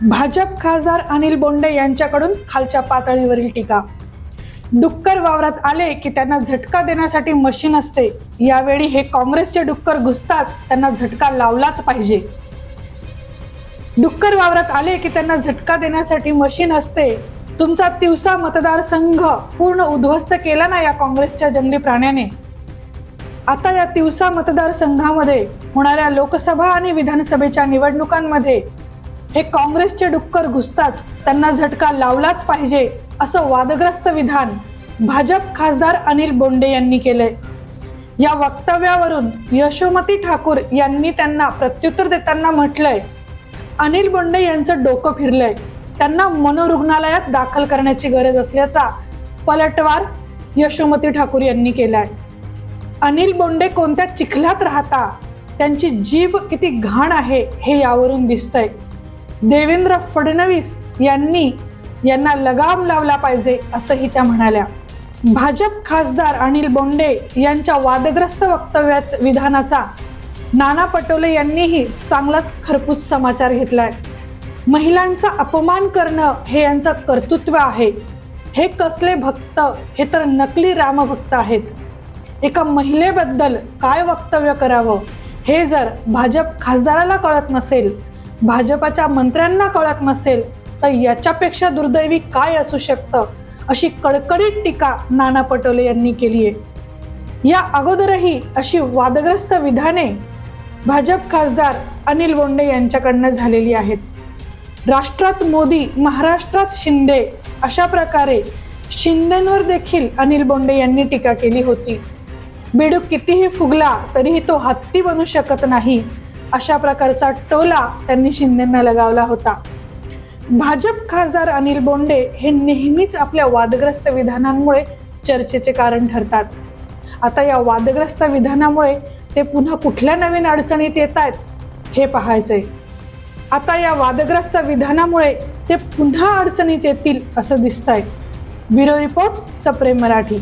भाजप खासदार अनिल बोंडे यांच्याकडून खालच्या पातळीवरील टीका। डुक्कर वावरात आले की त्यांना झटका देण्यासाठी मशीन असते, यावेळी हे काँग्रेसचे डुक्कर घुसताच त्यांना झटका लावलाच पाहिजे। डुक्कर वावरात आले की त्यांना झटका देण्यासाठी मशीन असते। तुमचा तिवसा मतदारसंघ पूर्ण उद्ध्वस्त केला ना या काँग्रेसच्या जंगली प्राण्याने। आता या तिवसा मतदारसंघामध्ये होणाऱ्या लोकसभा आणि विधानसभेच्या निवडणुकांमध्ये हे काँग्रेसचे डुक्कर घुसताच त्यांना झटका लावलाच पाहिजे, असं वादग्रस्त विधान भाजप खासदार अनिल बोंडे यांनी केलंय। या वक्तव्यावरून यशोमती ठाकूर यांनी त्यांना प्रत्युत्तर देताना म्हटलंय, अनिल बोंडे यांचं डोकं फिरलंय, त्यांना मनोरुग्णालयात दाखल करण्याची गरज असल्याचा पलटवार यशोमती ठाकूर यांनी केलाय। अनिल बोंडे कोणत्या चिखलात राहता, त्यांची जीभ किती घाण आहे हे यावरून दिसतंय। देवेंद्र फडणवीस यांना लगाम लावला पाहिजे असंही त्या म्हणाल्या। भाजप खासदार अनिल बोंडे यांच्या वादग्रस्त विधानाचा नाना पटोले यांनीही चांगलाच खरपूस समाचार घेतलाय। महिलांचा अपमान करणं हे यांचं कर्तृत्व आहे। हे कसले भक्त, हे तर नकली रामभक्त आहेत। एका महिलेबद्दल काय वक्तव्य करावं हे जर भाजप खासदाराला कळत नसेल, भाजपाच्या मंत्र्यांना कळत नसेल, तर याच्यापेक्षा दुर्दैवी काय असू शकतं, अशी कडकडीत टीका नाना पटोले यांनी केली आहे। या अगोदरही अशी वादग्रस्त विधाने भाजप खासदार अनिल बोंडे यांच्याकडनं झालेली आहेत। राष्ट्रात मोदी, महाराष्ट्रात शिंदे, अशा प्रकारे शिंदेंवर देखील अनिल बोंडे यांनी टीका केली होती। बेडूक कितीही फुगला तरीही तो हत्ती बनू शकत नाही, अशा प्रकारचा टोला त्यांनी शिंदेंना लगावला होता। भाजप खासदार अनिल बोंडे हे नेहमीच आपल्या वादग्रस्त विधानांमुळे चर्चेचे कारण ठरतात। आता या वादग्रस्त विधानामुळे ते पुन्हा कुठल्या नवीन अडचणीत येत आहेत हे पाहायचंय। आता या वादग्रस्त विधानामुळे ते पुन्हा अडचणीत येतील असं दिसतंय। ब्युरो रिपोर्ट, सप्रेम मराठी।